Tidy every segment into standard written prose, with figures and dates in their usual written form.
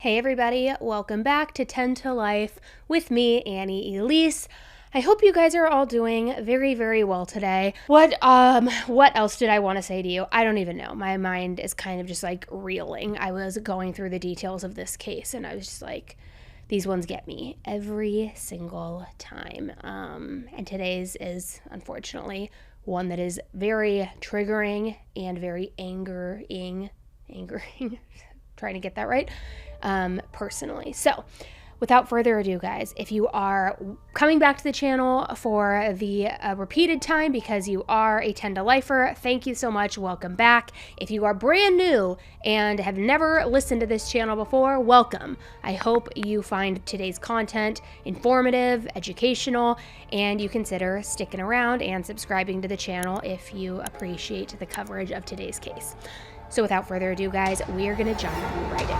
Hey everybody, welcome back to 10 to Life with me, Annie Elise. I hope you guys are all doing very, very well today. What else did I want to say to you? I don't even know. My mind is kind of just like reeling. I was going through the details of this case and I was just like, these ones get me every single time. And today's is unfortunately one that is very triggering and very angering, trying to get that right, personally. So without further ado, guys, if you are coming back to the channel for the repeated time because you are a 10 to lifer, thank you so much. Welcome back. If you are brand new and have never listened to this channel before, welcome. I hope you find today's content informative, educational, and you consider sticking around and subscribing to the channel if you appreciate the coverage of today's case. So without further ado, guys, we are going to jump right in.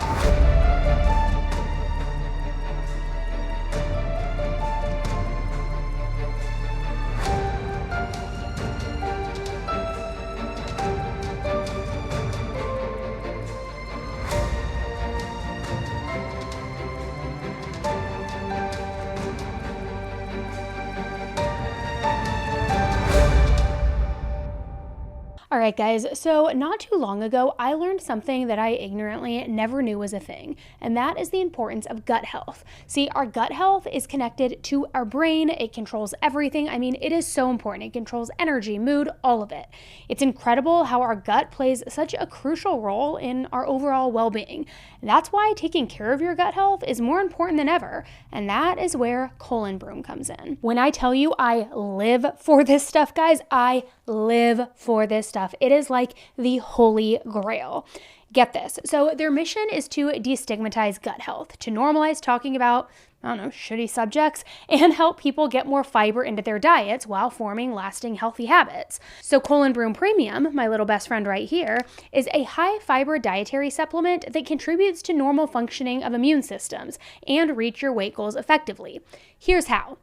All right, guys, so not too long ago, I learned something that I ignorantly never knew was a thing, and that is the importance of gut health. See, our gut health is connected to our brain. It controls everything. I mean, it is so important. It controls energy, mood, all of it. It's incredible how our gut plays such a crucial role in our overall well-being. And that's why taking care of your gut health is more important than ever, and that is where Colon Broom comes in. When I tell you I live for this stuff, guys, I live for this stuff. It is like the holy grail. Get this. So their mission is to destigmatize gut health, to normalize talking about, shitty subjects, and help people get more fiber into their diets while forming lasting healthy habits. So Colon Broom Premium, my little best friend right here, is a high fiber dietary supplement that contributes to normal functioning of immune systems and reach your weight goals effectively. Here's how.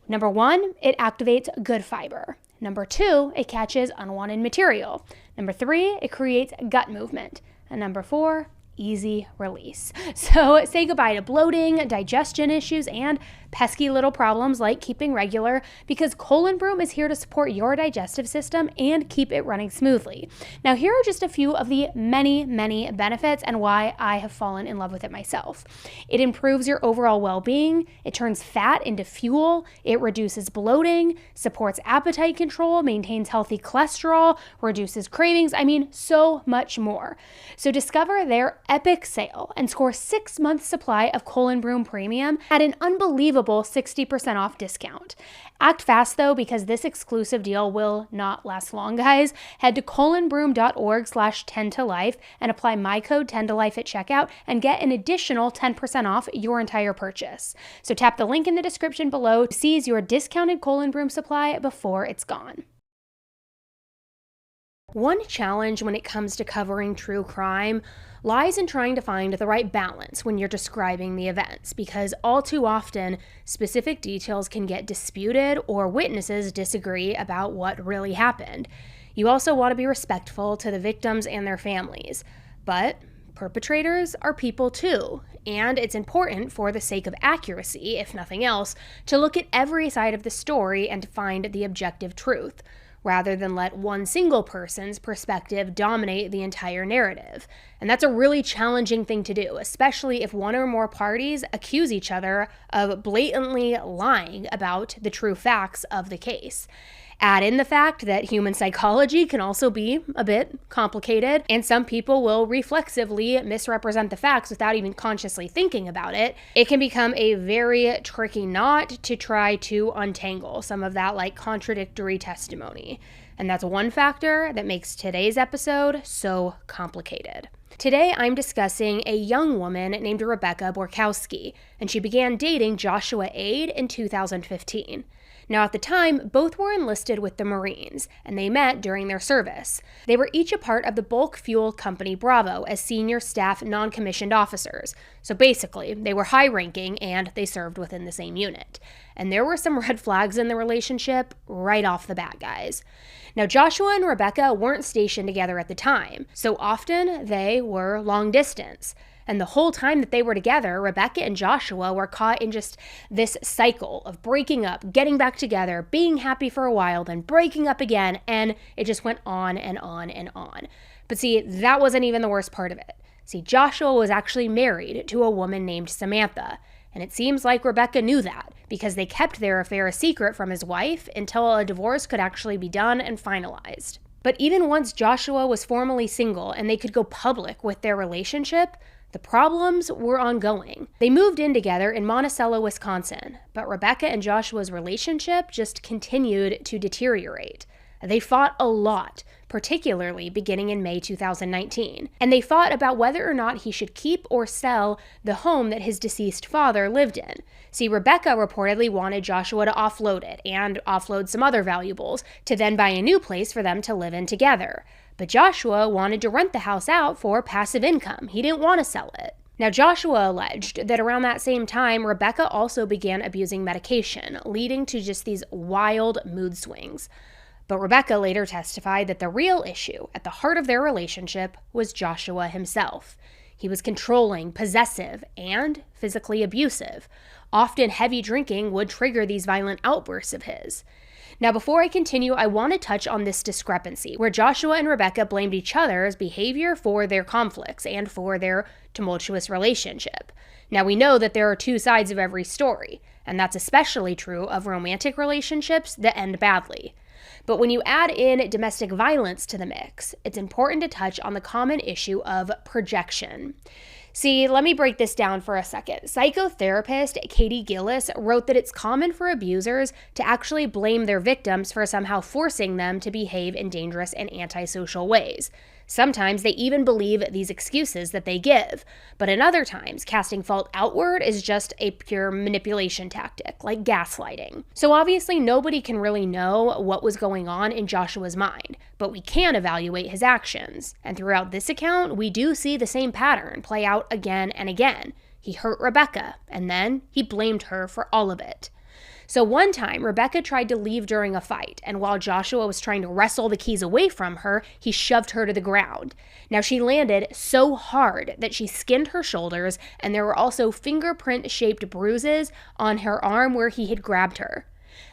Number 1, it activates good fiber. Number 2, it catches unwanted material. Number 3, it creates gut movement. And number 4, easy release. So say goodbye to bloating, digestion issues, and pesky little problems like keeping regular, because Colon Broom is here to support your digestive system and keep it running smoothly. Now, here are just a few of the many, many benefits and why I have fallen in love with it myself. It improves your overall well-being. It turns fat into fuel. It reduces bloating, supports appetite control, maintains healthy cholesterol, reduces cravings. I mean, so much more. So discover their epic sale and score 6 months supply of Colon Broom Premium at an unbelievable 60% off discount. Act fast though, because this exclusive deal will not last long, guys. Head to colonbroom.org/10tolife and apply my code 10tolife at checkout and get an additional 10% off your entire purchase. So tap the link in the description below to seize your discounted Colon Broom supply before it's gone. One challenge when it comes to covering true crime lies in trying to find the right balance when you're describing the events, because all too often, specific details can get disputed or witnesses disagree about what really happened. You also want to be respectful to the victims and their families, but perpetrators are people too, and it's important for the sake of accuracy, if nothing else, to look at every side of the story and to find the objective truth, rather than let one single person's perspective dominate the entire narrative. And that's a really challenging thing to do, especially if one or more parties accuse each other of blatantly lying about the true facts of the case. Add in the fact that human psychology can also be a bit complicated, and some people will reflexively misrepresent the facts without even consciously thinking about it. It can become a very tricky knot to try to untangle some of that like contradictory testimony. And that's one factor that makes today's episode so complicated. Today, I'm discussing a young woman named Rebecca Borkowski, and she began dating Joshua Ade in 2015. Now, at the time, both were enlisted with the Marines, and they met during their service. They were each a part of the Bulk Fuel Company Bravo as senior staff non-commissioned officers. So basically, they were high-ranking and they served within the same unit. And there were some red flags in the relationship right off the bat, guys. Now, Joshua and Rebecca weren't stationed together at the time, so often they were long distance. And the whole time that they were together, Rebecca and Joshua were caught in just this cycle of breaking up, getting back together, being happy for a while, then breaking up again, and it just went on and on and on. But see, that wasn't even the worst part of it. See, Joshua was actually married to a woman named Samantha, and it seems like Rebecca knew that because they kept their affair a secret from his wife until a divorce could actually be done and finalized. But even once Joshua was formally single and they could go public with their relationship, the problems were ongoing. They moved in together in Monticello, Wisconsin, but Rebecca and Joshua's relationship just continued to deteriorate. They fought a lot, particularly beginning in May 2019, and they fought about whether or not he should keep or sell the home that his deceased father lived in. See, Rebecca reportedly wanted Joshua to offload it and offload some other valuables to then buy a new place for them to live in together. But Joshua wanted to rent the house out for passive income. He didn't want to sell it. Now, Joshua alleged that around that same time, Rebecca also began abusing medication, leading to just these wild mood swings. But Rebecca later testified that the real issue at the heart of their relationship was Joshua himself. He was controlling, possessive, and physically abusive. Often heavy drinking would trigger these violent outbursts of his. Now, before I continue, I want to touch on this discrepancy where Joshua and Rebecca blamed each other's behavior for their conflicts and for their tumultuous relationship. Now, we know that there are two sides of every story, and that's especially true of romantic relationships that end badly. But when you add in domestic violence to the mix, it's important to touch on the common issue of projection. See, let me break this down for a second. Psychotherapist Katie Gillis wrote that it's common for abusers to actually blame their victims for somehow forcing them to behave in dangerous and antisocial ways. Sometimes they even believe these excuses that they give, but in other times, casting fault outward is just a pure manipulation tactic, like gaslighting. So obviously nobody can really know what was going on in Joshua's mind, but we can evaluate his actions. And throughout this account, we do see the same pattern play out again and again. He hurt Rebecca, and then he blamed her for all of it. So one time, Rebecca tried to leave during a fight, and while Joshua was trying to wrestle the keys away from her, he shoved her to the ground. Now, she landed so hard that she skinned her shoulders, and there were also fingerprint-shaped bruises on her arm where he had grabbed her.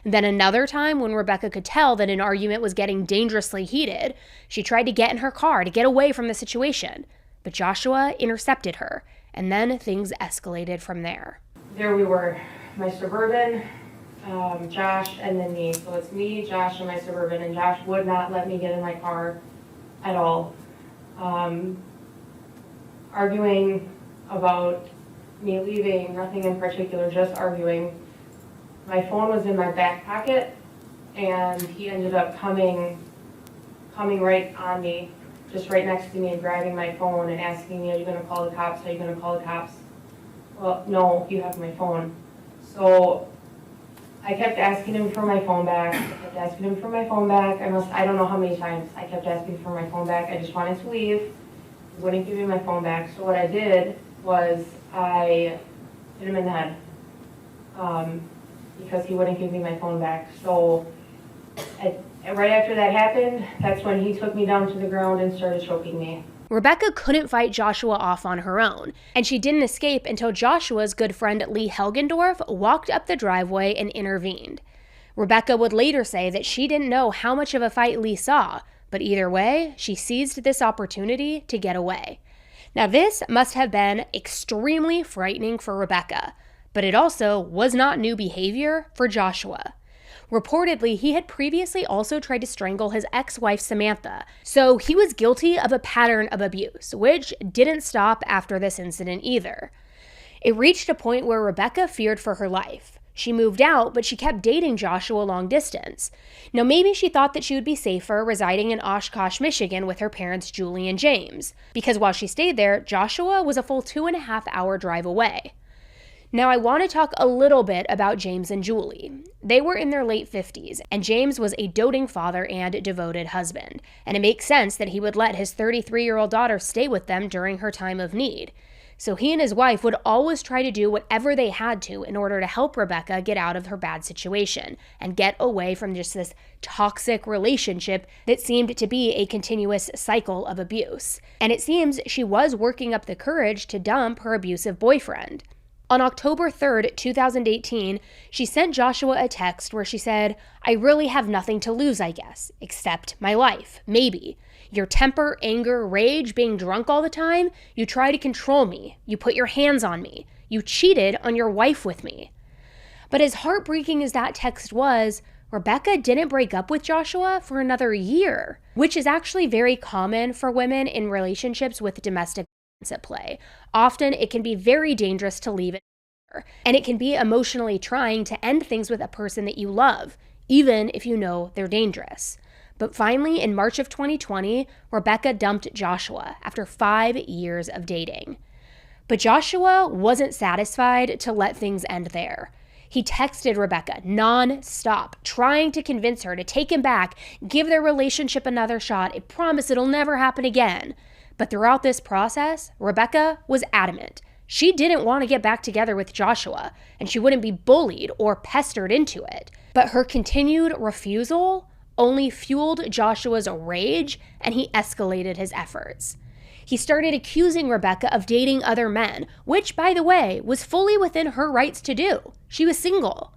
Then another time, when Rebecca could tell that an argument was getting dangerously heated, she tried to get in her car to get away from the situation, but Joshua intercepted her, and then things escalated from there. There we were, my Suburban, Josh, and then me. So it's me, Josh, and my Suburban, and Josh would not let me get in my car at all. Arguing about me leaving, nothing in particular, just arguing. My phone was in my back pocket, and he ended up coming right on me, just right next to me, and grabbing my phone and asking me, "Are you going to call the cops? Are you going to call the cops?" Well, no, you have my phone. So I kept asking him for my phone back. I don't know how many times I kept asking for my phone back. I just wanted to leave. He wouldn't give me my phone back. So what I did was I hit him in the head because he wouldn't give me my phone back. So right after that happened, that's when he took me down to the ground and started choking me. Rebecca couldn't fight Joshua off on her own, and she didn't escape until Joshua's good friend Lee Helgendorf walked up the driveway and intervened. Rebecca would later say that she didn't know how much of a fight Lee saw, but either way, she seized this opportunity to get away. Now, this must have been extremely frightening for Rebecca, but it also was not new behavior for Joshua. Reportedly, he had previously also tried to strangle his ex-wife Samantha, so he was guilty of a pattern of abuse, which didn't stop after this incident either. It reached a point where Rebecca feared for her life. She moved out, but she kept dating Joshua long distance. Now, maybe she thought that she would be safer residing in Oshkosh, Michigan with her parents Julie and James, because while she stayed there, Joshua was a full 2.5-hour drive away. Now, I want to talk a little bit about James and Julie. They were in their late 50s, and James was a doting father and devoted husband, and it makes sense that he would let his 33-year-old daughter stay with them during her time of need. So he and his wife would always try to do whatever they had to in order to help Rebecca get out of her bad situation and get away from just this toxic relationship that seemed to be a continuous cycle of abuse. And it seems she was working up the courage to dump her abusive boyfriend. On October 3rd, 2018, she sent Joshua a text where she said, "I really have nothing to lose, I guess, except my life, maybe. Your temper, anger, rage, being drunk all the time, you try to control me, you put your hands on me, you cheated on your wife with me." But as heartbreaking as that text was, Rebecca didn't break up with Joshua for another year, which is actually very common for women in relationships with domestic violence at play. Often it can be very dangerous to leave it, and it can be emotionally trying to end things with a person that you love, even if you know they're dangerous. But finally, in March of 2020, Rebecca dumped Joshua after 5 years of dating. But Joshua wasn't satisfied to let things end there. He texted Rebecca non-stop, trying to convince her to take him back, give their relationship another shot, and promise it'll never happen again. But throughout this process, Rebecca was adamant. She didn't want to get back together with Joshua, and she wouldn't be bullied or pestered into it. But her continued refusal only fueled Joshua's rage, and he escalated his efforts. He started accusing Rebecca of dating other men, which, by the way, was fully within her rights to do. She was single.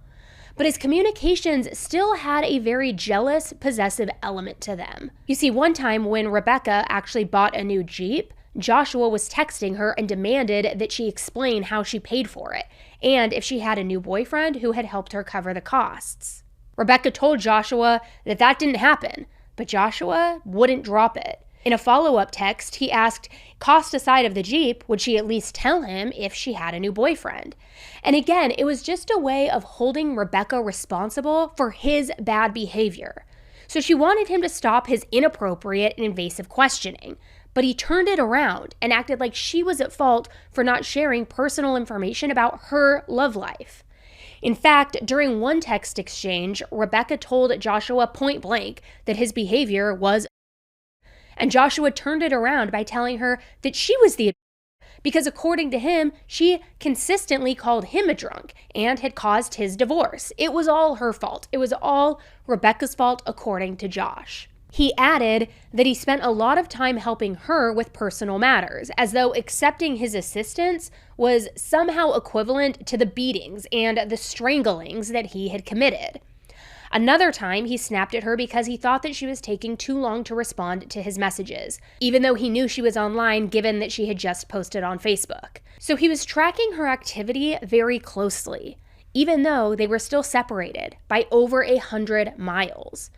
But his communications still had a very jealous, possessive element to them. You see, one time when Rebecca actually bought a new Jeep, Joshua was texting her and demanded that she explain how she paid for it, and if she had a new boyfriend who had helped her cover the costs. Rebecca told Joshua that that didn't happen, but Joshua wouldn't drop it. In a follow-up text, he asked, cost aside of the Jeep, would she at least tell him if she had a new boyfriend? And again, it was just a way of holding Rebecca responsible for his bad behavior. So she wanted him to stop his inappropriate and invasive questioning, but he turned it around and acted like she was at fault for not sharing personal information about her love life. In fact, during one text exchange, Rebecca told Joshua point blank that his behavior was, and Joshua turned it around by telling her that she was the, because according to him, she consistently called him a drunk and had caused his divorce. It was all her fault. It was all Rebecca's fault, according to Josh. He added that he spent a lot of time helping her with personal matters, as though accepting his assistance was somehow equivalent to the beatings and the stranglings that he had committed. Another time, he snapped at her because he thought that she was taking too long to respond to his messages, even though he knew she was online given that she had just posted on Facebook. So he was tracking her activity very closely, even though they were still separated by over 100 miles.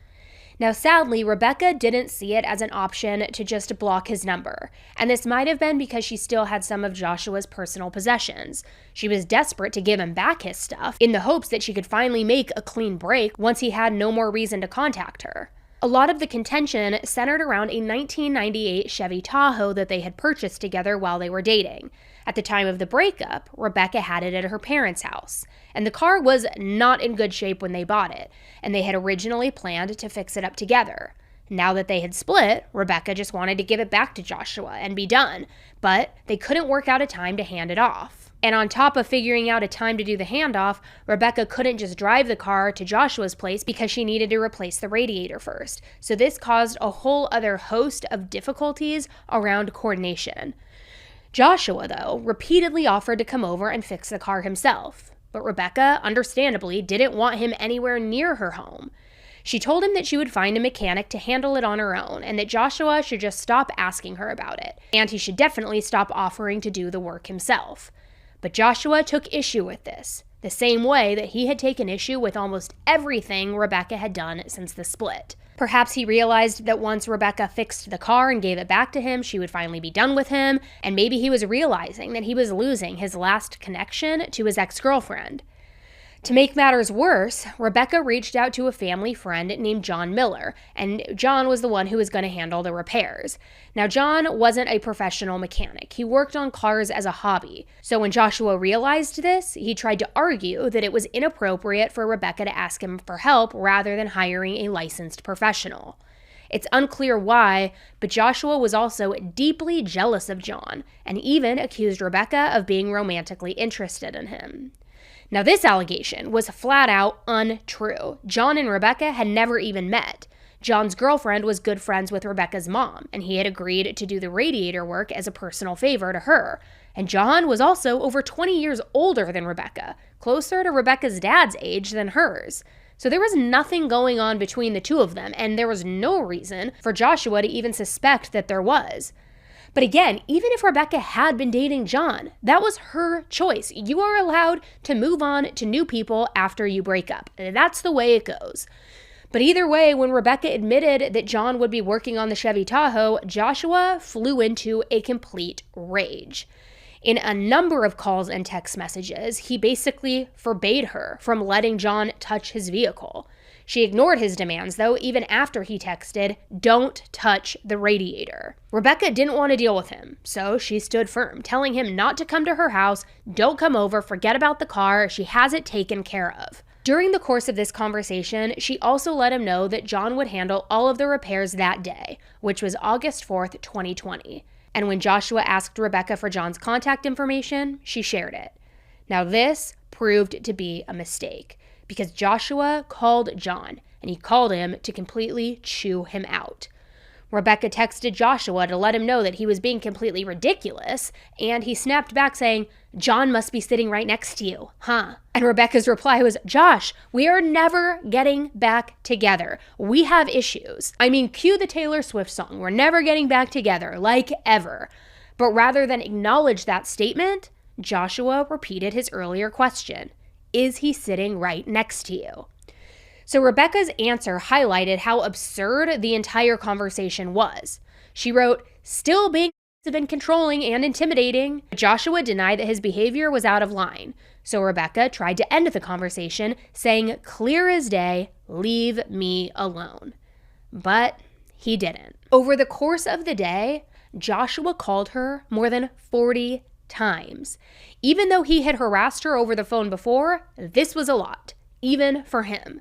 Now, sadly, Rebecca didn't see it as an option to just block his number, and this might have been because she still had some of Joshua's personal possessions. She was desperate to give him back his stuff in the hopes that she could finally make a clean break once he had no more reason to contact her. A lot of the contention centered around a 1998 Chevy Tahoe that they had purchased together while they were dating. At the time of the breakup, Rebecca had it at her parents' house, and the car was not in good shape when they bought it, and they had originally planned to fix it up together. Now that they had split, Rebecca just wanted to give it back to Joshua and be done, but they couldn't work out a time to hand it off. And on top of figuring out a time to do the handoff, Rebecca couldn't just drive the car to Joshua's place because she needed to replace the radiator first. So this caused a whole other host of difficulties around coordination. Joshua, though, repeatedly offered to come over and fix the car himself, but Rebecca, understandably, didn't want him anywhere near her home. She told him that she would find a mechanic to handle it on her own and that Joshua should just stop asking her about it, and he should definitely stop offering to do the work himself. But Joshua took issue with this, the same way that he had taken issue with almost everything Rebecca had done since the split. Perhaps he realized that once Rebecca fixed the car and gave it back to him, she would finally be done with him, and maybe he was realizing that he was losing his last connection to his ex-girlfriend. To make matters worse, Rebecca reached out to a family friend named John Miller, and John was the one who was going to handle the repairs. Now, John wasn't a professional mechanic. He worked on cars as a hobby. So when Joshua realized this, he tried to argue that it was inappropriate for Rebecca to ask him for help rather than hiring a licensed professional. It's unclear why, but Joshua was also deeply jealous of John and even accused Rebecca of being romantically interested in him. Now, this allegation was flat out untrue. John and Rebecca had never even met. John's girlfriend was good friends with Rebecca's mom, and he had agreed to do the radiator work as a personal favor to her. And John was also over 20 years older than Rebecca, closer to Rebecca's dad's age than hers. So there was nothing going on between the two of them, and there was no reason for Joshua to even suspect that there was. But again, even if Rebecca had been dating John, that was her choice. You are allowed to move on to new people after you break up. That's the way it goes. But either way, when Rebecca admitted that John would be working on the Chevy Tahoe, Joshua flew into a complete rage. In a number of calls and text messages, he basically forbade her from letting John touch his vehicle. She ignored his demands, though, even after he texted, "Don't touch the radiator." Rebecca didn't want to deal with him, so she stood firm, telling him not to come to her house, don't come over, forget about the car, she has it taken care of. During the course of this conversation, she also let him know that John would handle all of the repairs that day, which was August 4th, 2020. And when Joshua asked Rebecca for John's contact information, she shared it. Now, this proved to be a mistake because Joshua called John, and he called him to completely chew him out. Rebecca texted Joshua to let him know that he was being completely ridiculous, and he snapped back saying, "John must be sitting right next to you, huh?" And Rebecca's reply was, "Josh, we are never getting back together. We have issues. I mean, cue the Taylor Swift song, we're never getting back together, like ever." But rather than acknowledge that statement, Joshua repeated his earlier question, "Is he sitting right next to you?" So Rebecca's answer highlighted how absurd the entire conversation was. She wrote, "Still being aggressive and controlling and intimidating." Joshua denied that his behavior was out of line. So Rebecca tried to end the conversation, saying, clear as day, "Leave me alone." But he didn't. Over the course of the day, Joshua called her more than 40 times. Even though he had harassed her over the phone before, this was a lot, even for him.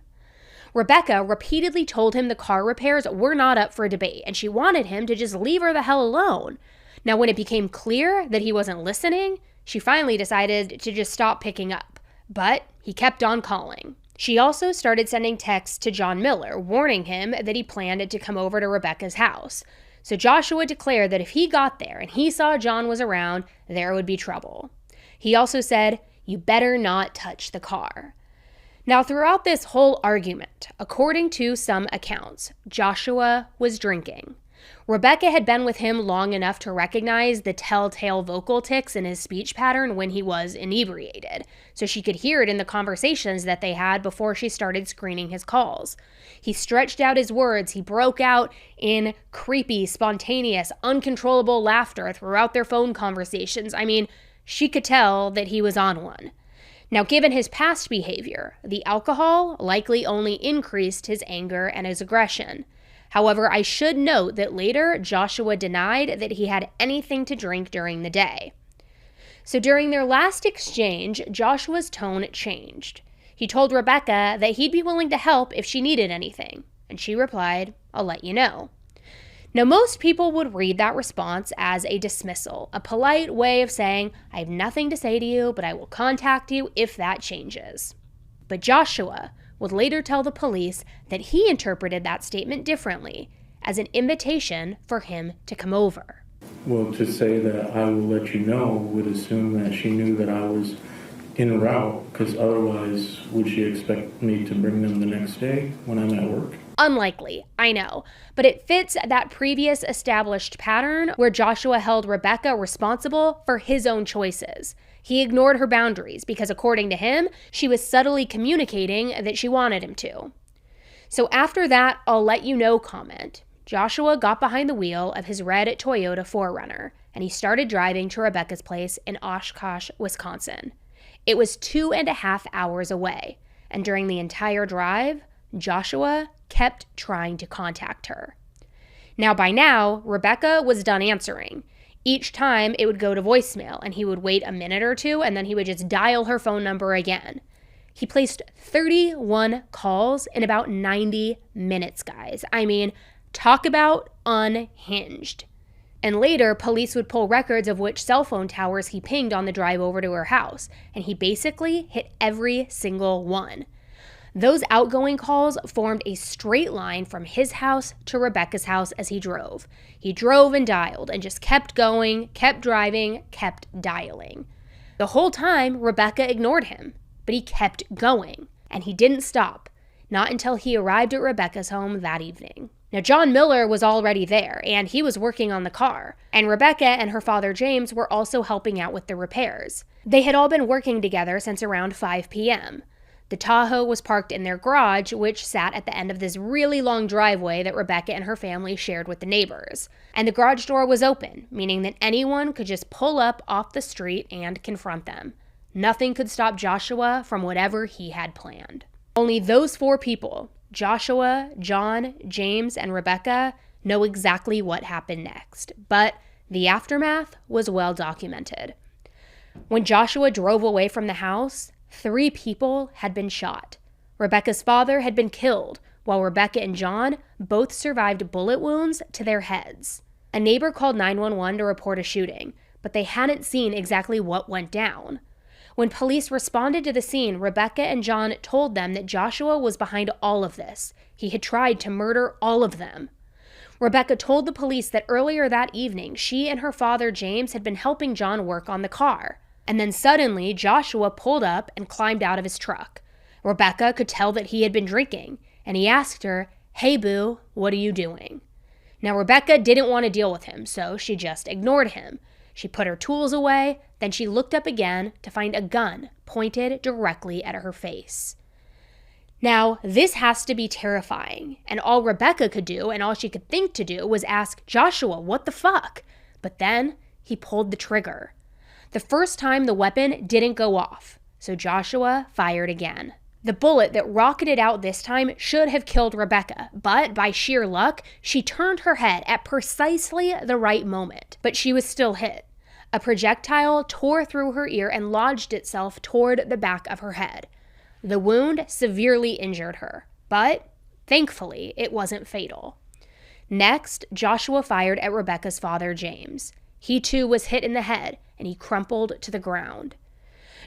Rebecca repeatedly told him the car repairs were not up for debate, and she wanted him to just leave her the hell alone. Now, when it became clear that he wasn't listening, she finally decided to just stop picking up. But he kept on calling. She also started sending texts to John Miller, warning him that he planned to come over to Rebecca's house. So Joshua declared that if he got there and he saw John was around, there would be trouble. He also said, "You better not touch the car." Now, throughout this whole argument, according to some accounts, Joshua was drinking. Rebecca had been with him long enough to recognize the telltale vocal tics in his speech pattern when he was inebriated, so she could hear it in the conversations that they had before she started screening his calls. He stretched out his words, he broke out in creepy, spontaneous, uncontrollable laughter throughout their phone conversations. I mean, she could tell that he was on one. Now, given his past behavior, the alcohol likely only increased his anger and his aggression. However, I should note that later Joshua denied that he had anything to drink during the day. So during their last exchange, Joshua's tone changed. He told Rebecca that he'd be willing to help if she needed anything, and she replied, "I'll let you know." Now, most people would read that response as a dismissal, a polite way of saying, "I have nothing to say to you, but I will contact you if that changes." But Joshua would later tell the police that he interpreted that statement differently, as an invitation for him to come over. Well, to say that "I will let you know" would assume that she knew that I was en route, because otherwise would she expect me to bring them the next day when I'm at work? Unlikely, I know, but it fits that previous established pattern where Joshua held Rebecca responsible for his own choices. He ignored her boundaries because, according to him, she was subtly communicating that she wanted him to. So after that "I'll let you know" comment, Joshua got behind the wheel of his red Toyota 4Runner, and he started driving to Rebecca's place in Oshkosh, Wisconsin. It was 2.5 hours away, and during the entire drive, Joshua kept trying to contact her. Now, by now, Rebecca was done answering. Each time it would go to voicemail, and he would wait a minute or two, and then he would just dial her phone number again. He placed 31 calls in about 90 minutes, guys. I mean, Talk about unhinged. And later, police would pull records of which cell phone towers he pinged on the drive over to her house, and he basically hit every single one. Those outgoing calls formed a straight line from his house to Rebecca's house as he drove. He drove and dialed and just kept going, kept driving, kept dialing. The whole time, Rebecca ignored him, but he kept going, and he didn't stop, not until he arrived at Rebecca's home that evening. Now, John Miller was already there, and he was working on the car, and Rebecca and her father James were also helping out with the repairs. They had all been working together since around 5 p.m. The Tahoe was parked in their garage, which sat at the end of this really long driveway that Rebecca and her family shared with the neighbors. And the garage door was open, meaning that anyone could just pull up off the street and confront them. Nothing could stop Joshua from whatever he had planned. Only those 4 people, Joshua, John, James, and Rebecca, know exactly what happened next. But the aftermath was well documented. When Joshua drove away from the house, 3 people had been shot. Rebecca's father had been killed, while Rebecca and John both survived bullet wounds to their heads. A neighbor called 911 to report a shooting, but they hadn't seen exactly what went down. When police responded to the scene, Rebecca and John told them that Joshua was behind all of this. He had tried to murder all of them. Rebecca told the police that earlier that evening, she and her father James had been helping John work on the car. And then suddenly, Joshua pulled up and climbed out of his truck. Rebecca could tell that he had been drinking, and he asked her, "Hey boo, what are you doing?" Now, Rebecca didn't want to deal with him, so she just ignored him. She put her tools away, then she looked up again to find a gun pointed directly at her face. Now, this has to be terrifying, and all Rebecca could do, and all she could think to do, was ask Joshua, what the fuck? But then, he pulled the trigger. The first time the weapon didn't go off, so Joshua fired again. The bullet that rocketed out this time should have killed Rebecca, but by sheer luck, she turned her head at precisely the right moment. But she was still hit. A projectile tore through her ear and lodged itself toward the back of her head. The wound severely injured her, but thankfully, it wasn't fatal. Next, Joshua fired at Rebecca's father, James. He too was hit in the head, and he crumpled to the ground.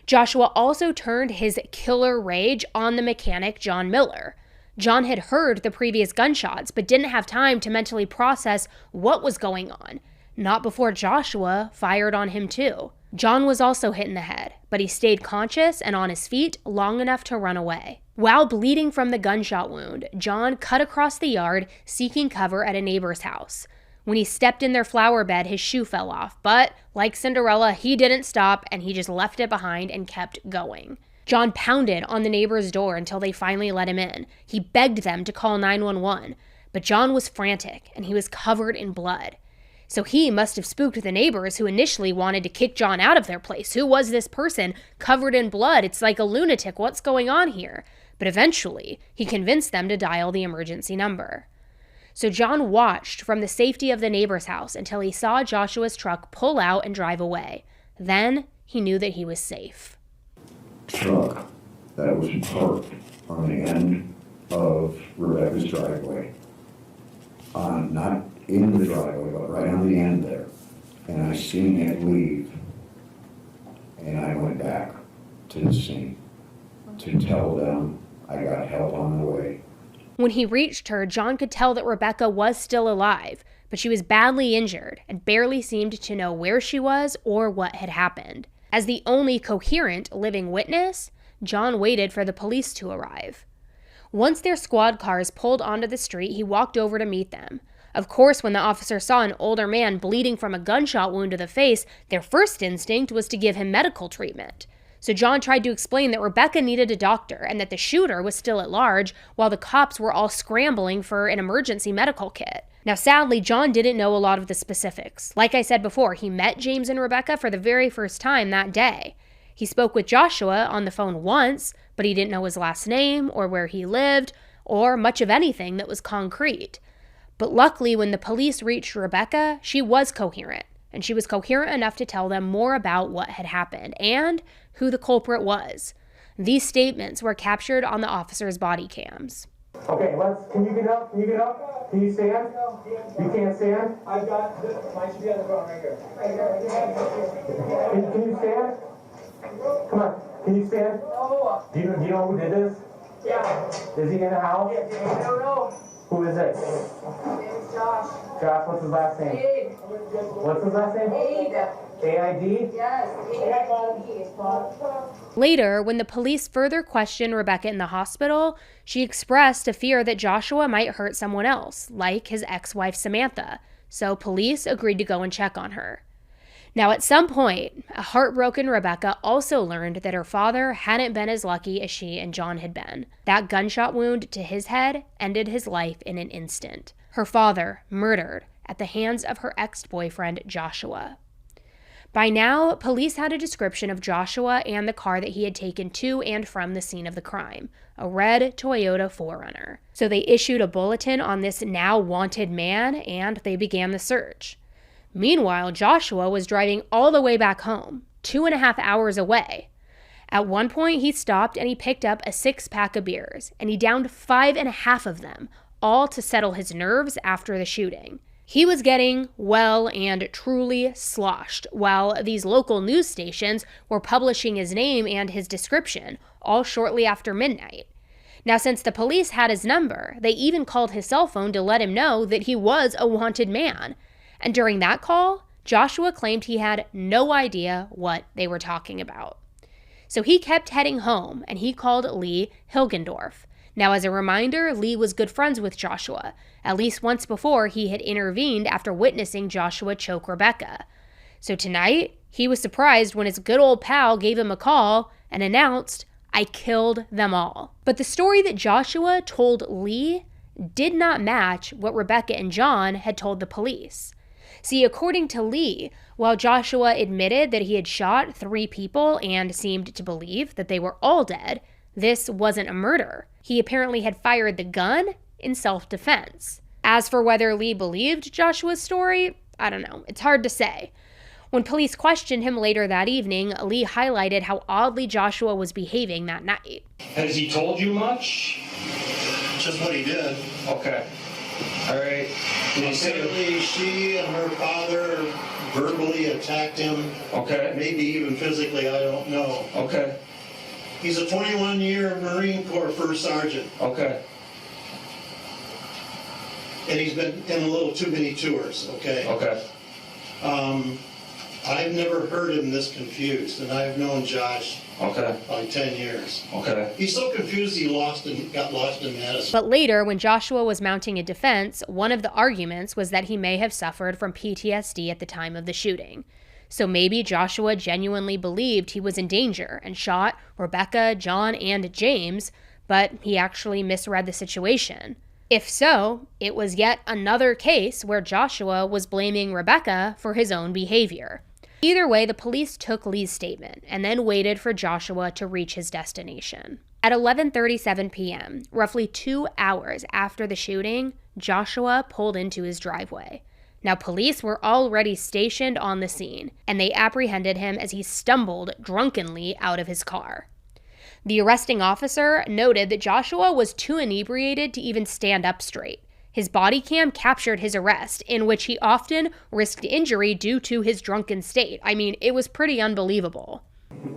Joshua also turned his killer rage on the mechanic, John Miller. John had heard the previous gunshots, but didn't have time to mentally process what was going on. Not before Joshua fired on him too. John was also hit in the head, but he stayed conscious and on his feet long enough to run away. While bleeding from the gunshot wound, John cut across the yard, seeking cover at a neighbor's house. When he stepped in their flower bed, his shoe fell off, but like Cinderella, he didn't stop and he just left it behind and kept going. John pounded on the neighbor's door until they finally let him in. He begged them to call 911, but John was frantic and he was covered in blood. So he must have spooked the neighbors who initially wanted to kick John out of their place. Who was this person covered in blood? It's like a lunatic. What's going on here? But eventually, he convinced them to dial the emergency number. So John watched from the safety of the neighbor's house until he saw Joshua's truck pull out and drive away. Then he knew that he was safe. Truck that was parked on the end of Rebecca's driveway. Not in the driveway, but right on the end there. And I seen it leave. And I went back to the scene to tell them I got help on the way. When he reached her, John could tell that Rebecca was still alive, but she was badly injured and barely seemed to know where she was or what had happened. As the only coherent living witness, John waited for the police to arrive. Once their squad cars pulled onto the street, he walked over to meet them. Of course, when the officer saw an older man bleeding from a gunshot wound to the face, their first instinct was to give him medical treatment. So John tried to explain that Rebecca needed a doctor and that the shooter was still at large while the cops were all scrambling for an emergency medical kit. Now, sadly, John didn't know a lot of the specifics. Like I said before, he met James and Rebecca for the very first time that day. He spoke with Joshua on the phone once, but he didn't know his last name or where he lived or much of anything that was concrete. But luckily, when the police reached Rebecca, she was coherent, and she was coherent enough to tell them more about what had happened and who the culprit was. These statements were captured on the officers' body cams. Okay, can you get up? Can you get up? Can you stand? You can't stand? I've got this. Mine should be on the ground right here. Can you stand? Come on. Can you stand? No. Do you know who did this? Yeah. Is he in the house? I don't know. Who is it? His name's Josh. Josh, what's his last name? Aid. What's his last name? Aid. A-I-D? Yes. Aid. Later, when the police further questioned Rebecca in the hospital, she expressed a fear that Joshua might hurt someone else, like his ex-wife Samantha, so police agreed to go and check on her. Now, at some point, a heartbroken Rebecca also learned that her father hadn't been as lucky as she and John had been. That gunshot wound to his head ended his life in an instant. Her father murdered at the hands of her ex-boyfriend, Joshua. By now, police had a description of Joshua and the car that he had taken to and from the scene of the crime, a red Toyota 4Runner. So they issued a bulletin on this now wanted man, and they began the search. Meanwhile, Joshua was driving all the way back home, 2.5 hours away. At one point, he stopped and he picked up a 6-pack of beers, and he downed 5.5 of them, all to settle his nerves after the shooting. He was getting well and truly sloshed, while these local news stations were publishing his name and his description, all shortly after midnight. Now, since the police had his number, they even called his cell phone to let him know that he was a wanted man. And during that call, Joshua claimed he had no idea what they were talking about. So he kept heading home, and he called Lee Hilgendorf. Now, as a reminder, Lee was good friends with Joshua. At least once before, he had intervened after witnessing Joshua choke Rebecca. So tonight, he was surprised when his good old pal gave him a call and announced, "I killed them all." But the story that Joshua told Lee did not match what Rebecca and John had told the police. See, according to Lee, while Joshua admitted that he had shot 3 people and seemed to believe that they were all dead, this wasn't a murder. He apparently had fired the gun in self-defense. As for whether Lee believed Joshua's story, I don't know. It's hard to say. When police questioned him later that evening, Lee highlighted how oddly Joshua was behaving that night. Has he told you much? Just what he did. Okay. All right. Did he say? Apparently, she and her father verbally attacked him. Okay. Maybe even physically, I don't know. Okay. He's a 21-year Marine Corps first sergeant. Okay. And he's been in a little too many tours, okay? Okay. I've never heard him this confused, and I've known Josh Okay. like 10 years. Okay. He's so confused he got lost in Madison. But later, when Joshua was mounting a defense, one of the arguments was that he may have suffered from PTSD at the time of the shooting. So maybe Joshua genuinely believed he was in danger and shot Rebecca, John, and James, but he actually misread the situation. If so, it was yet another case where Joshua was blaming Rebecca for his own behavior. Either way, the police took Lee's statement and then waited for Joshua to reach his destination. At 11:37 p.m., roughly 2 hours after the shooting, Joshua pulled into his driveway. Now, police were already stationed on the scene, and they apprehended him as he stumbled drunkenly out of his car. The arresting officer noted that Joshua was too inebriated to even stand up straight. His body cam captured his arrest, in which he often risked injury due to his drunken state. I mean, it was pretty unbelievable.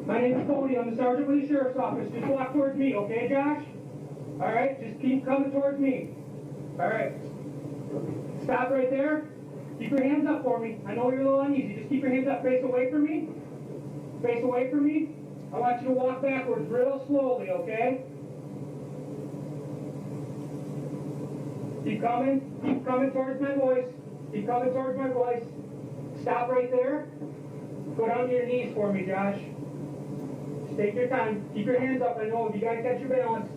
My name is Cody. I'm the sergeant with the sheriff's office. Just walk towards me, okay, Josh? All right, just keep coming towards me. All right. Stop right there. Keep your hands up for me. I know you're a little uneasy. Just keep your hands up. Face away from me. Face away from me. I want you to walk backwards real slowly, okay? Keep coming towards my voice. Keep coming towards my voice. Stop right there. Go down to your knees for me, Josh. Just take your time. Keep your hands up. I know you gotta catch your balance.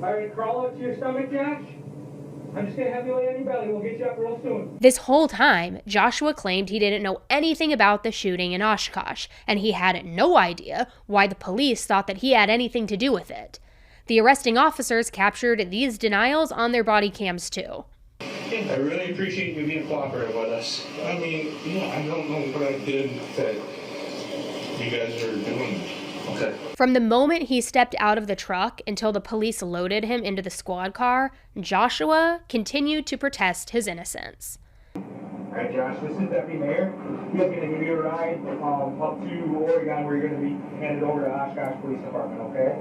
All right, crawl up to your stomach, Josh. I'm just gonna have you lay on your belly. We'll get you up real soon. This whole time, Joshua claimed he didn't know anything about the shooting in Oshkosh, and he had no idea why the police thought that he had anything to do with it. The arresting officers captured these denials on their body cams too. I really appreciate you being cooperative with us. I mean, yeah, I don't know what I did that you guys are doing. Okay. From the moment he stepped out of the truck until the police loaded him into the squad car, Joshua continued to protest his innocence. All right, Josh, this is Deputy Mayor. He's going to give you a ride up to Oregon where you're going to be handed over to Oshkosh Police Department, okay?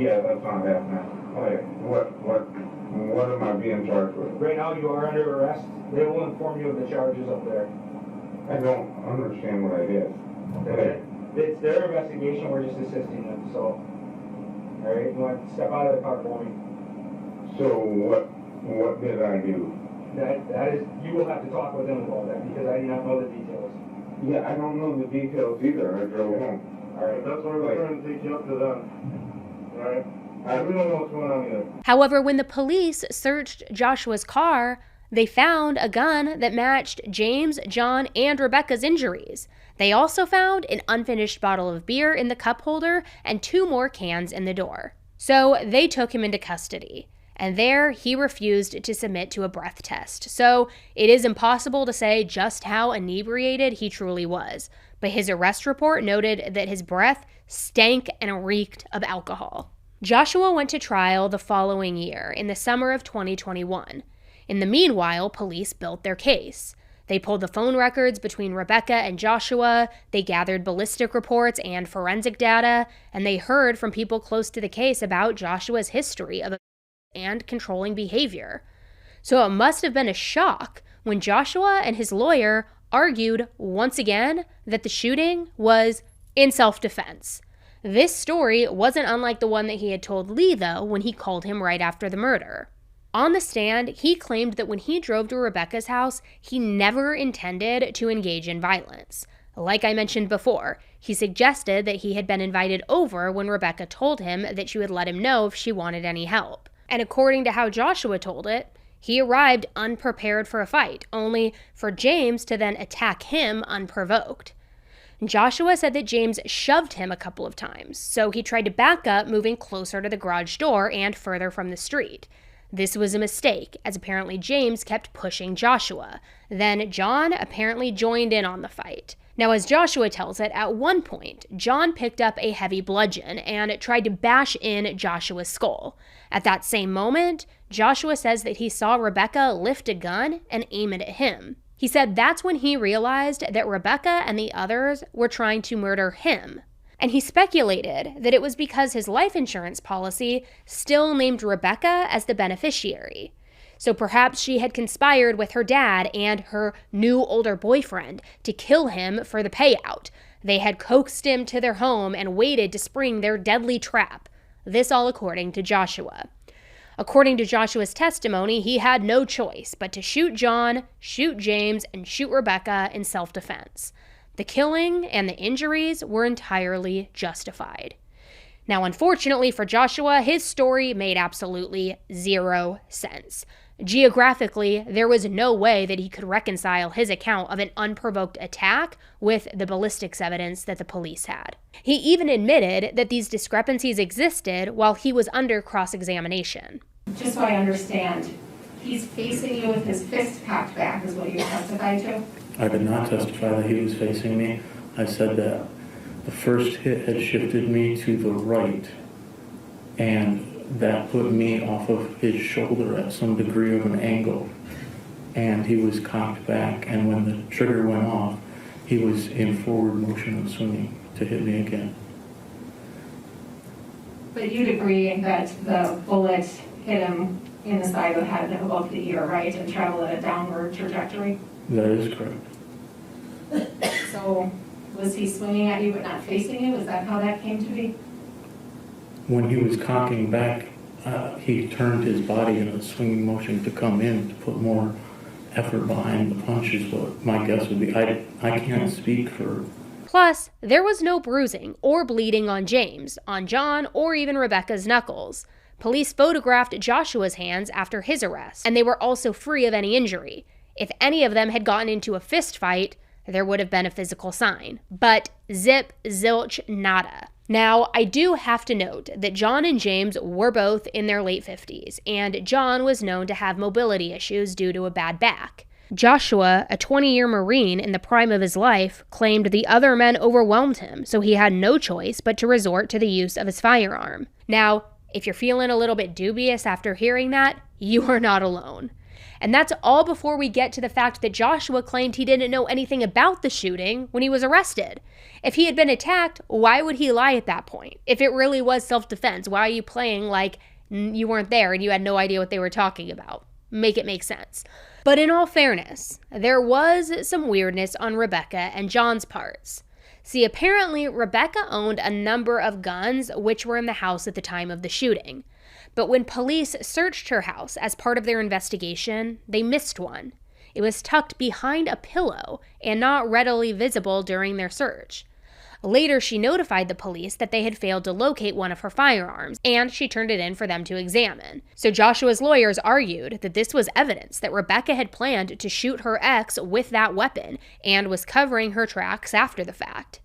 Yeah, that's not happening. Okay, what am I being charged with? Right now you are under arrest. They will inform you of the charges up there. I don't understand what I did. Okay? It's their investigation. We're just assisting them, so. All right, you want to step out of the car for me? So what did I do? That is, you will have to talk with them about that because I do not know the details. Yeah, I don't know the details either. I drove home. All right, that's why we're trying to take you up to them. All right? I really don't know what's going on either. However, when the police searched Joshua's car, they found a gun that matched James, John, and Rebecca's injuries. They also found an unfinished bottle of beer in the cup holder and 2 more cans in the door. So they took him into custody. And there, he refused to submit to a breath test. So it is impossible to say just how inebriated he truly was. But his arrest report noted that his breath stank and reeked of alcohol. Joshua went to trial the following year, in the summer of 2021. In the meanwhile, police built their case. They pulled the phone records between Rebecca and Joshua, they gathered ballistic reports and forensic data, and they heard from people close to the case about Joshua's history of and controlling behavior. So it must have been a shock when Joshua and his lawyer argued once again that the shooting was in self-defense. This story wasn't unlike the one that he had told Lee, though, when he called him right after the murder. On the stand, he claimed that when he drove to Rebecca's house, he never intended to engage in violence. Like I mentioned before, he suggested that he had been invited over when Rebecca told him that she would let him know if she wanted any help. And according to how Joshua told it, he arrived unprepared for a fight, only for James to then attack him unprovoked. Joshua said that James shoved him a couple of times, so he tried to back up, moving closer to the garage door and further from the street. This was a mistake, as apparently James kept pushing Joshua. Then John apparently joined in on the fight. Now, as Joshua tells it, at one point, John picked up a heavy bludgeon and tried to bash in Joshua's skull. At that same moment, Joshua says that he saw Rebecca lift a gun and aim it at him. He said that's when he realized that Rebecca and the others were trying to murder him. And he speculated that it was because his life insurance policy still named Rebecca as the beneficiary. So perhaps she had conspired with her dad and her new older boyfriend to kill him for the payout. They had coaxed him to their home and waited to spring their deadly trap. This all according to Joshua. According to Joshua's testimony, he had no choice but to shoot John, shoot James, and shoot Rebecca in self-defense. The killing and the injuries were entirely justified. Now, unfortunately for Joshua, his story made absolutely zero sense. Geographically, there was no way that he could reconcile his account of an unprovoked attack with the ballistics evidence that the police had. He even admitted that these discrepancies existed while he was under cross-examination. Just so I understand, he's facing you with his fist cocked back is what you testified to? I did not testify that he was facing me. I said that the first hit had shifted me to the right, and that put me off of his shoulder at some degree of an angle. And he was cocked back, and when the trigger went off, he was in forward motion and swinging to hit me again. But you'd agree that the bullet hit him in the side of the head above the ear, right, and traveled at a downward trajectory? That is correct. So was he swinging at you but not facing you? Is that how that came to be? When he was cocking back, he turned his body in a swinging motion to come in to put more effort behind the punch is what my guess would be. I can't speak for... Plus, there was no bruising or bleeding on James, on John, or even Rebecca's knuckles. Police photographed Joshua's hands after his arrest, and they were also free of any injury. If any of them had gotten into a fist fight, there would have been a physical sign. But zip, zilch, nada. Now, I do have to note that John and James were both in their late 50s, and John was known to have mobility issues due to a bad back. Joshua, a 20-year Marine in the prime of his life, claimed the other men overwhelmed him, so he had no choice but to resort to the use of his firearm. Now, if you're feeling a little bit dubious after hearing that, you are not alone. And that's all before we get to the fact that Joshua claimed he didn't know anything about the shooting when he was arrested. If he had been attacked, why would he lie at that point? If it really was self-defense, why are you playing like you weren't there and you had no idea what they were talking about? Make it make sense. But in all fairness, there was some weirdness on Rebecca and John's parts. See, apparently Rebecca owned a number of guns which were in the house at the time of the shooting. But when police searched her house as part of their investigation, they missed one. It was tucked behind a pillow and not readily visible during their search. Later, she notified the police that they had failed to locate one of her firearms, and she turned it in for them to examine. So Joshua's lawyers argued that this was evidence that Rebecca had planned to shoot her ex with that weapon and was covering her tracks after the fact.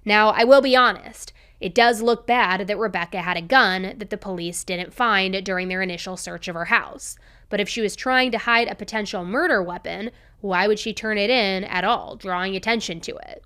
Now, I will be honest, it does look bad that Rebecca had a gun that the police didn't find during their initial search of her house. But if she was trying to hide a potential murder weapon, why would she turn it in at all, drawing attention to it?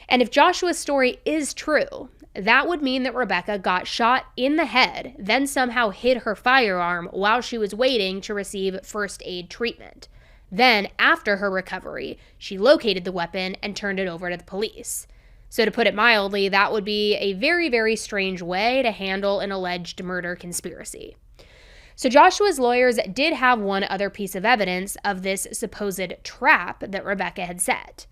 And if Joshua's story is true, that would mean that Rebecca got shot in the head, then somehow hid her firearm while she was waiting to receive first aid treatment. Then, after her recovery, she located the weapon and turned it over to the police. So to put it mildly, that would be a very, very strange way to handle an alleged murder conspiracy. So Joshua's lawyers did have one other piece of evidence of this supposed trap that Rebecca had set.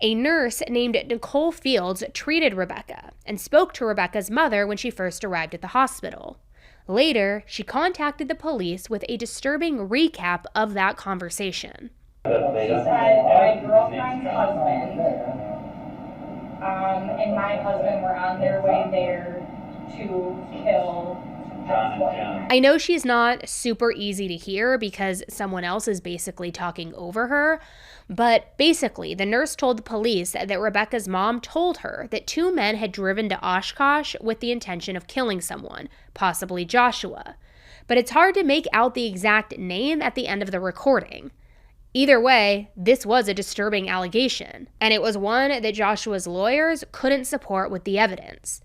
A nurse named Nicole Fields treated Rebecca and spoke to Rebecca's mother when she first arrived at the hospital. Later, she contacted the police with a disturbing recap of that conversation. She said my girlfriend's husband and my husband were on their way there to kill John. I know she's not super easy to hear because someone else is basically talking over her, but basically the nurse told the police that Rebecca's mom told her that two men had driven to Oshkosh with the intention of killing someone, possibly Joshua. But it's hard to make out the exact name at the end of the recording. Either way, this was a disturbing allegation, and it was one that Joshua's lawyers couldn't support with the evidence.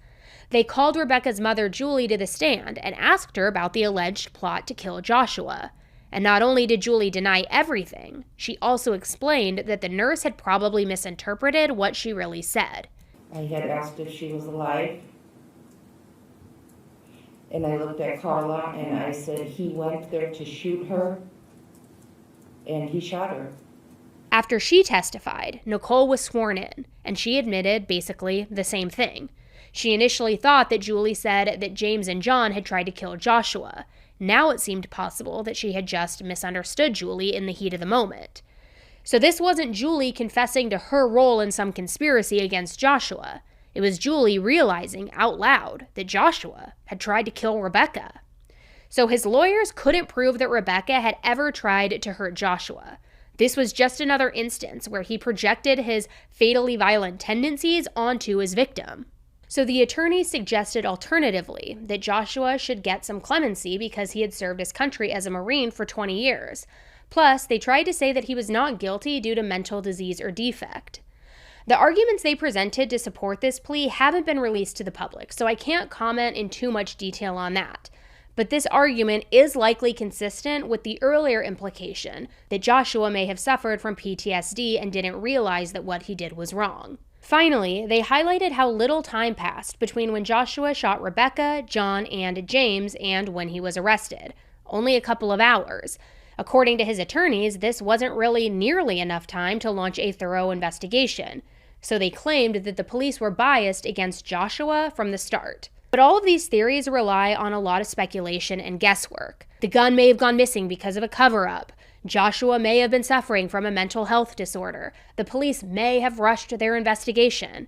They called Rebecca's mother, Julie, to the stand and asked her about the alleged plot to kill Joshua. And not only did Julie deny everything, she also explained that the nurse had probably misinterpreted what she really said. I had asked if she was alive, and I looked at Carla and I said he went there to shoot her, and he shot her. After she testified, Nicole was sworn in, and she admitted basically the same thing. She initially thought that Julie said that James and John had tried to kill Joshua. Now it seemed possible that she had just misunderstood Julie in the heat of the moment. So this wasn't Julie confessing to her role in some conspiracy against Joshua. It was Julie realizing out loud that Joshua had tried to kill Rebecca. So his lawyers couldn't prove that Rebecca had ever tried to hurt Joshua. This was just another instance where he projected his fatally violent tendencies onto his victim. So the attorney suggested alternatively that Joshua should get some clemency because he had served his country as a Marine for 20 years. Plus, they tried to say that he was not guilty due to mental disease or defect. The arguments they presented to support this plea haven't been released to the public, so I can't comment in too much detail on that. But this argument is likely consistent with the earlier implication that Joshua may have suffered from PTSD and didn't realize that what he did was wrong. Finally, they highlighted how little time passed between when Joshua shot Rebecca, John, and James and when he was arrested. Only a couple of hours. According to his attorneys, this wasn't really nearly enough time to launch a thorough investigation. So they claimed that the police were biased against Joshua from the start. But all of these theories rely on a lot of speculation and guesswork. The gun may have gone missing because of a cover-up. Joshua may have been suffering from a mental health disorder. The police may have rushed their investigation.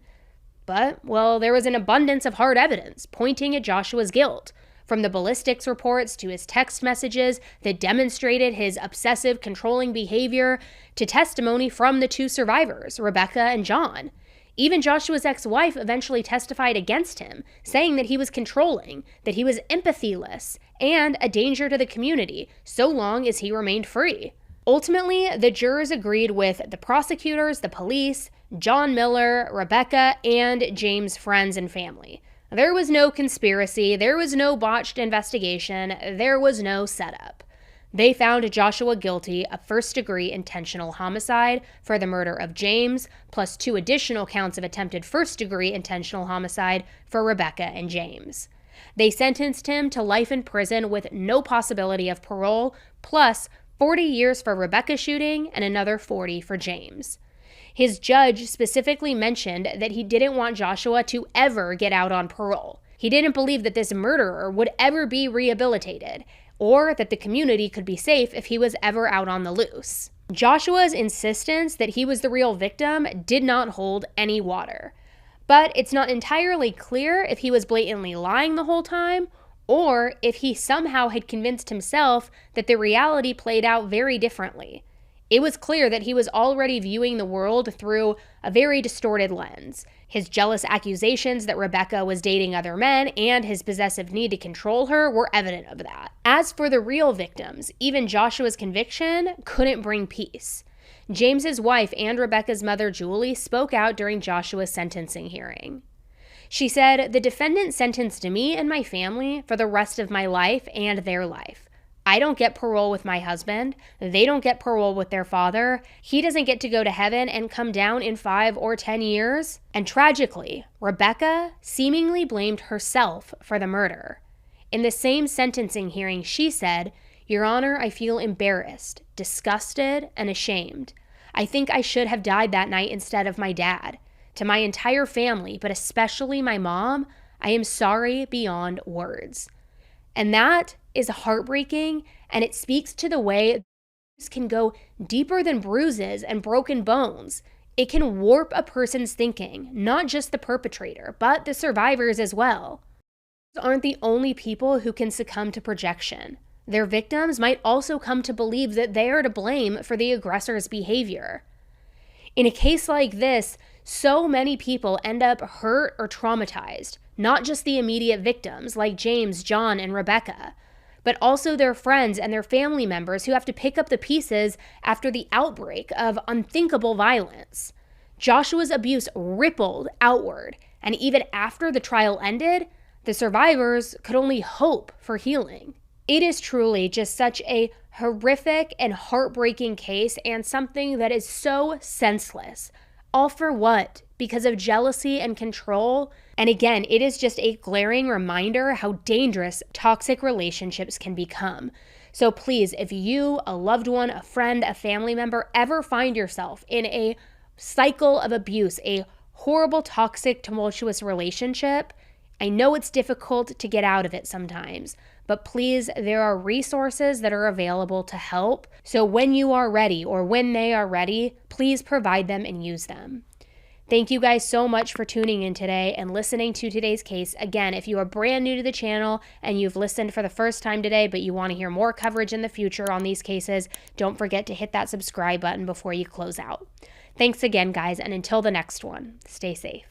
But, well, there was an abundance of hard evidence pointing at Joshua's guilt, from the ballistics reports to his text messages that demonstrated his obsessive, controlling behavior to testimony from the two survivors, Rebecca and John. Even Joshua's ex-wife eventually testified against him, saying that he was controlling, that he was empathyless, and a danger to the community, so long as he remained free. Ultimately, the jurors agreed with the prosecutors, the police, John Miller, Rebecca, and James' friends and family. There was no conspiracy, there was no botched investigation, there was no setup. They found Joshua guilty of first-degree intentional homicide for the murder of James, plus 2 additional counts of attempted first-degree intentional homicide for Rebecca and James. They sentenced him to life in prison with no possibility of parole, plus 40 years for Rebecca's shooting and another 40 for James. His judge specifically mentioned that he didn't want Joshua to ever get out on parole. He didn't believe that this murderer would ever be rehabilitated, or that the community could be safe if he was ever out on the loose. Joshua's insistence that he was the real victim did not hold any water. But it's not entirely clear if he was blatantly lying the whole time, or if he somehow had convinced himself that the reality played out very differently. It was clear that he was already viewing the world through a very distorted lens. His jealous accusations that Rebecca was dating other men and his possessive need to control her were evident of that. As for the real victims, even Joshua's conviction couldn't bring peace. James's wife and Rebecca's mother, Julie, spoke out during Joshua's sentencing hearing. She said, "The defendant sentenced me and my family for the rest of my life and their life. I don't get parole with my husband. They don't get parole with their father. He doesn't get to go to heaven and come down in 5 or 10 years. And tragically, Rebecca seemingly blamed herself for the murder. In the same sentencing hearing, she said, "Your Honor, I feel embarrassed, disgusted, and ashamed. I think I should have died that night instead of my dad. To my entire family, but especially my mom, I am sorry beyond words." And that is heartbreaking, and it speaks to the way this can go deeper than bruises and broken bones. It can warp a person's thinking, not just the perpetrator, but the survivors as well. These aren't the only people who can succumb to projection. Their victims might also come to believe that they are to blame for the aggressor's behavior. In a case like this, so many people end up hurt or traumatized, not just the immediate victims like James, John, and Rebecca, but also their friends and their family members who have to pick up the pieces after the outbreak of unthinkable violence. Joshua's abuse rippled outward, and even after the trial ended, the survivors could only hope for healing. It is truly just such a horrific and heartbreaking case, and something that is so senseless. All for what? Because of jealousy and control? And again, it is just a glaring reminder how dangerous toxic relationships can become. So please, if you, a loved one, a friend, a family member, ever find yourself in a cycle of abuse, a horrible, toxic, tumultuous relationship, I know it's difficult to get out of it sometimes, but please, there are resources that are available to help. So when you are ready, or when they are ready, please provide them and use them. Thank you guys so much for tuning in today and listening to today's case. Again, if you are brand new to the channel and you've listened for the first time today, but you want to hear more coverage in the future on these cases, don't forget to hit that subscribe button before you close out. Thanks again, guys, and until the next one, stay safe.